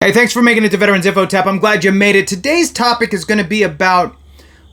Hey, thanks for making it to Veterans Info Tap. I'm glad you made it. Today's topic is going to be about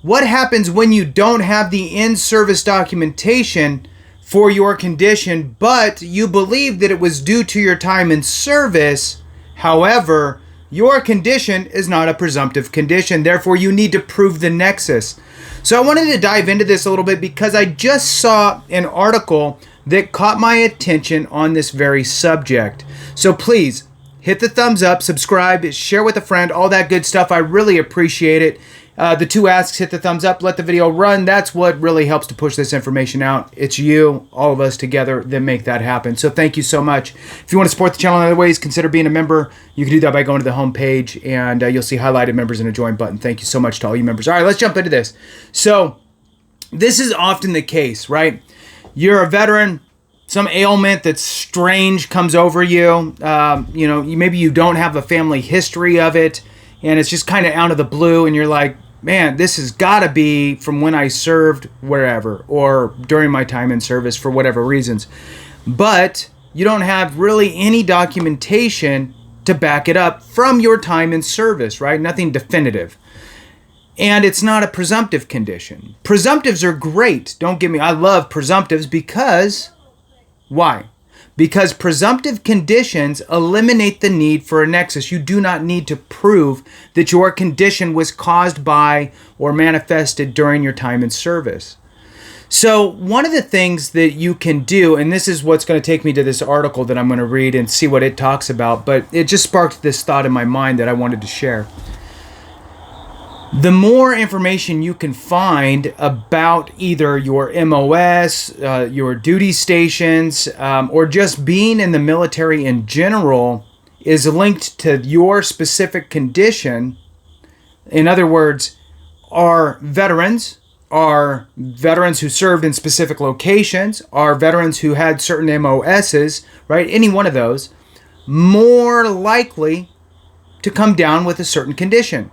what happens when you don't have the in-service documentation for your condition, but you believe that it was due to your time in service. However, your condition is not a presumptive condition. Therefore, you need to prove the nexus. So I wanted to dive into this a little bit because I just saw an article that caught my attention on this very subject. So please, hit the thumbs up, subscribe, share with a friend, all that good stuff. I really appreciate it. The two asks, hit the thumbs up, let the video run. That's what really helps to push this information out. It's you, all of us together that make that happen. So thank you so much. If you want to support the channel in other ways, consider being a member. You can do that by going to the home page and you'll see highlighted members and a join button. Thank you so much to all you members. All right, let's jump into this. So this is often the case, right? You're a veteran. Some ailment that's strange comes over you. Maybe you don't have a family history of it, and it's just kind of out of the blue, and you're like, man, this has got to be from when I served wherever, or during my time in service for whatever reasons. But you don't have really any documentation to back it up from your time in service, right? Nothing definitive. And it's not a presumptive condition. Presumptives are great. Don't get me, I love presumptives because... Why? Because presumptive conditions eliminate the need for a nexus. You do not need to prove that your condition was caused by or manifested during your time in service. So one of the things that you can do, and this is what's going to take me to this article that I'm going to read and see what it talks about, but it just sparked this thought in my mind that I wanted to share. The more information you can find about either your MOS, your duty stations, or just being in the military in general is linked to your specific condition. In other words, are veterans who served in specific locations, are veterans who had certain MOSs, right? Any one of those, more likely to come down with a certain condition.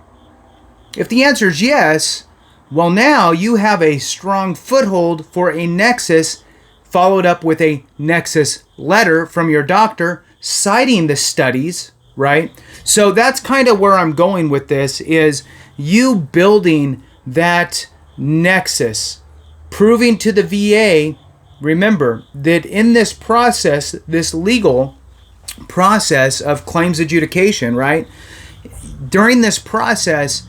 If the answer is yes, well, now you have a strong foothold for a nexus followed up with a nexus letter from your doctor citing the studies, right? So that's kind of where I'm going with this, is you building that nexus, proving to the VA, remember that in this process, this legal process of claims adjudication, right? During this process,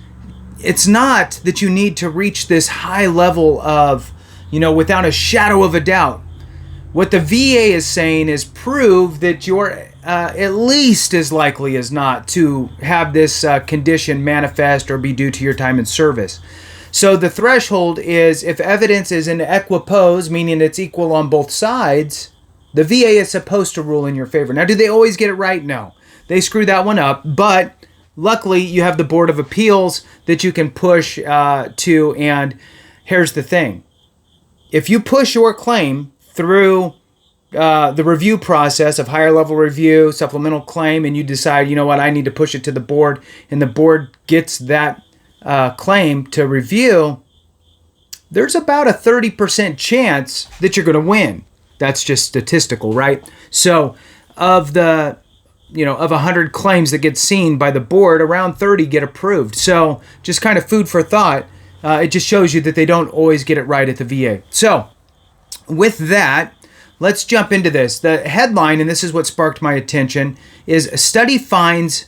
it's not that you need to reach this high level of, without a shadow of a doubt. What the VA is saying is prove that you're at least as likely as not to have this condition manifest or be due to your time in service. So the threshold is if evidence is in equipoise, meaning it's equal on both sides, the VA is supposed to rule in your favor. Now, do they always get it right? No. They screw that one up, but luckily, you have the Board of Appeals that you can push to, and here's the thing. If you push your claim through the review process of higher level review, supplemental claim, and you decide, you know what, I need to push it to the board, and the board gets that claim to review, there's about a 30% chance that you're going to win. That's just statistical, right? So of 100 claims that get seen by the board, around 30 get approved. So just kind of food for thought. It just shows you that they don't always get it right at the VA. So with that, let's jump into this. The headline, and this is what sparked my attention, is a study finds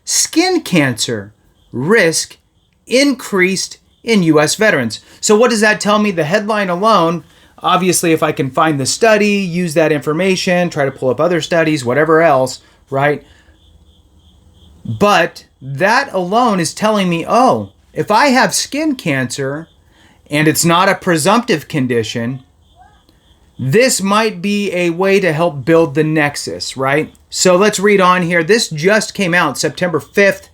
skin cancer risk increased in U.S. veterans. So what does that tell me? The headline alone, obviously, if I can find the study, use that information, try to pull up other studies, whatever else, right? But that alone is telling me, oh, if I have skin cancer and it's not a presumptive condition, this might be a way to help build the nexus, right? So let's read on here. This just came out September 5th,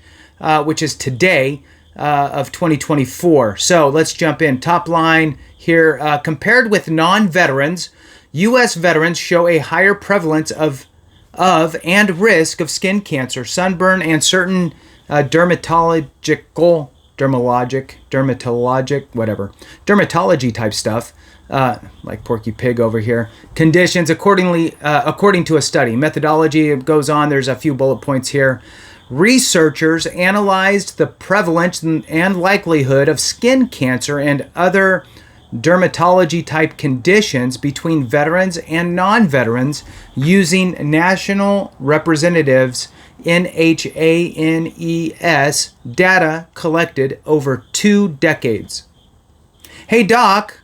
which is today, of 2024. So let's jump in. Top line here, compared with non-veterans, U.S. veterans show a higher prevalence of and risk of skin cancer, sunburn, and certain dermatological dermatology type stuff, like Porky Pig over here. Conditions according to a study. Methodology, it goes on. There's a few bullet points here. Researchers analyzed the prevalence and likelihood of skin cancer and other dermatology type conditions between veterans and non-veterans using national representatives NHANES data collected over 2 decades. Hey doc,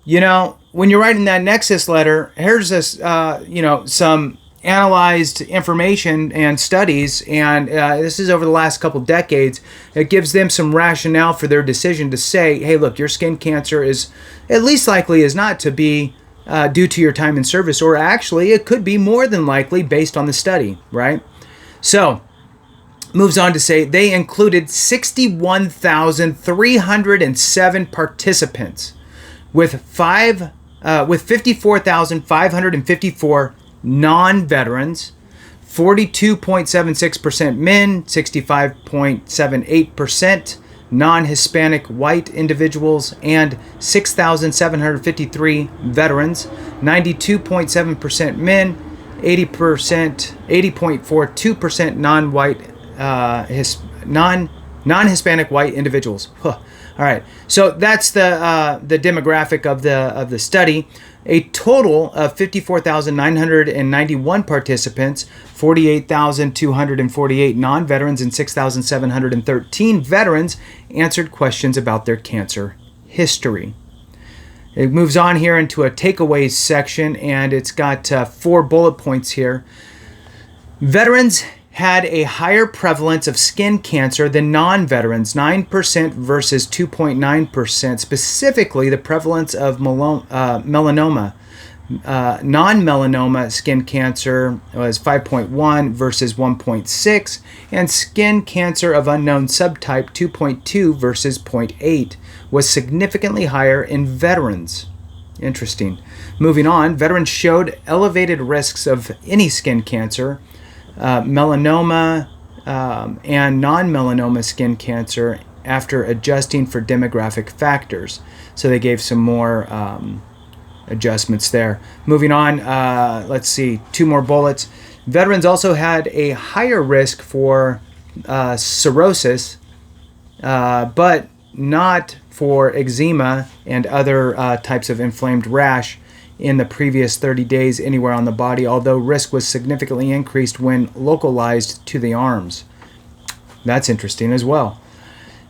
when you're writing that Nexus letter, here's this, some analyzed information and studies, and this is over the last couple decades. It gives them some rationale for their decision to say, hey, look, your skin cancer is at least likely is not to be due to your time in service, or actually it could be more than likely based on the study, right? So, moves on to say they included 61,307 participants with 54,554 non-veterans, 42.76% men, 65.78% non-Hispanic white individuals, and 6,753 veterans, 92.7% men, 80.42% non-white, non-Hispanic white individuals. Huh. All right, so that's the demographic of the study. A total of 54,991 participants, 48,248 non-veterans, and 6,713 veterans answered questions about their cancer history. It moves on here into a takeaways section, and it's got 4 bullet points here. Veterans had a higher prevalence of skin cancer than non-veterans, 9% versus 2.9%. Specifically, the prevalence of melanoma. Non-melanoma skin cancer was 5.1 versus 1.6, and skin cancer of unknown subtype 2.2 versus 0.8 was significantly higher in veterans. Interesting. Moving on, veterans showed elevated risks of any skin cancer, melanoma and non-melanoma skin cancer after adjusting for demographic factors. So they gave some more adjustments there. Moving on, let's see, 2 more bullets. Veterans also had a higher risk for cirrhosis, but not for eczema and other types of inflamed rash in the previous 30 days anywhere on the body, although risk was significantly increased when localized to the arms. That's interesting as well.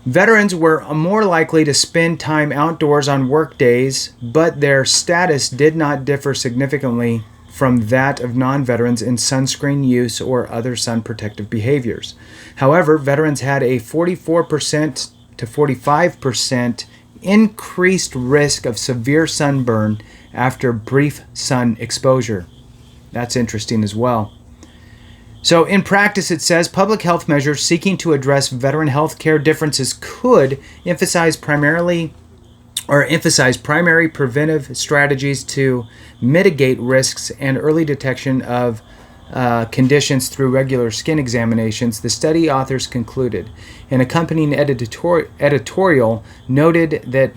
Veterans were more likely to spend time outdoors on work days, but their status did not differ significantly from that of non-veterans in sunscreen use or other sun protective behaviors. However, veterans had a 44% to 45% increased risk of severe sunburn after brief sun exposure. That's interesting as well. So in practice, it says public health measures seeking to address veteran health care differences could emphasize primary preventive strategies to mitigate risks and early detection of conditions through regular skin examinations, the study authors concluded. An accompanying editorial noted that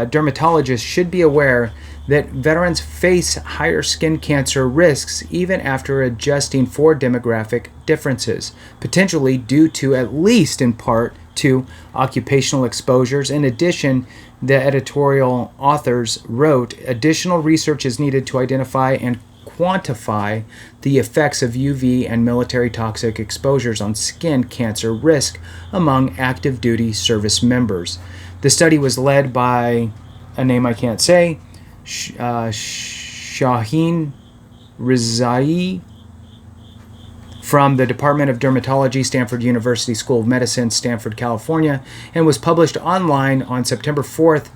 dermatologists should be aware that veterans face higher skin cancer risks even after adjusting for demographic differences, potentially due to, at least in part, to occupational exposures. In addition, the editorial authors wrote, additional research is needed to identify and quantify the effects of UV and military toxic exposures on skin cancer risk among active duty service members. The study was led by a name I can't say, Shaheen Rizai from the Department of Dermatology, Stanford University School of Medicine, Stanford, California, and was published online on September 4th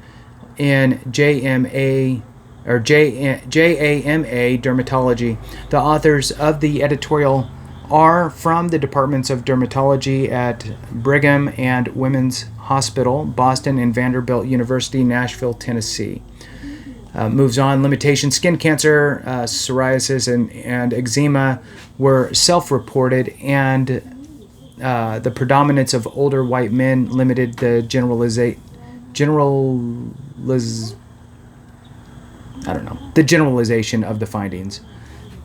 in JAMA Dermatology. The authors of the editorial are from the Departments of Dermatology at Brigham and Women's Hospital, Boston, and Vanderbilt University, Nashville, Tennessee. Moves on. Limitations. Skin cancer, psoriasis, and eczema were self-reported, and the predominance of older white men limited the the generalization of the findings.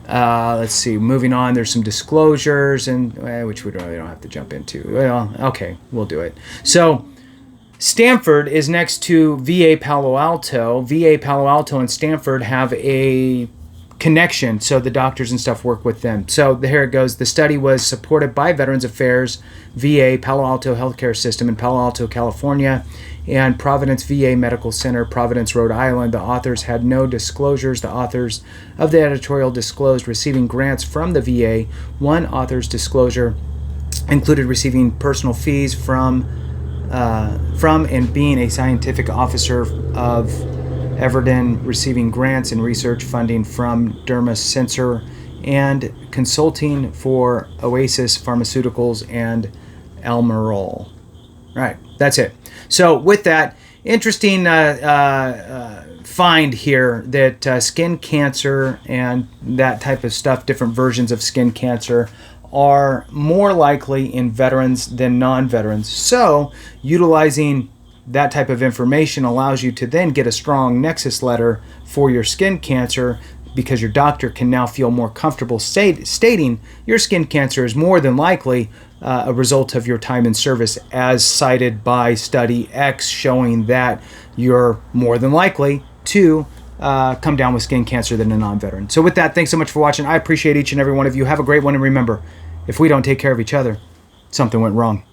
Let's see. Moving on, there's some disclosures, and which we really don't have to jump into. Well, okay, we'll do it. So, Stanford is next to VA Palo Alto. VA Palo Alto and Stanford have a connection, so the doctors and stuff work with them. So here it goes. The study was supported by Veterans Affairs, VA, Palo Alto Healthcare System in Palo Alto, California, and Providence VA Medical Center, Providence, Rhode Island. The authors had no disclosures. The authors of the editorial disclosed receiving grants from the VA. One author's disclosure included receiving personal fees from and being a scientific officer of Everden, receiving grants and research funding from Derma Sensor, and consulting for Oasis Pharmaceuticals and Almirall. All right, that's it. So with that, interesting find here that skin cancer and that type of stuff, different versions of skin cancer, are more likely in veterans than non-veterans. So utilizing that type of information allows you to then get a strong Nexus Letter for your skin cancer, because your doctor can now feel more comfortable stating your skin cancer is more than likely a result of your time in service, as cited by study X, showing that you're more than likely to come down with skin cancer than a non-veteran. So with that, thanks so much for watching. I appreciate each and every one of you. Have a great one, and remember, if we don't take care of each other, something went wrong.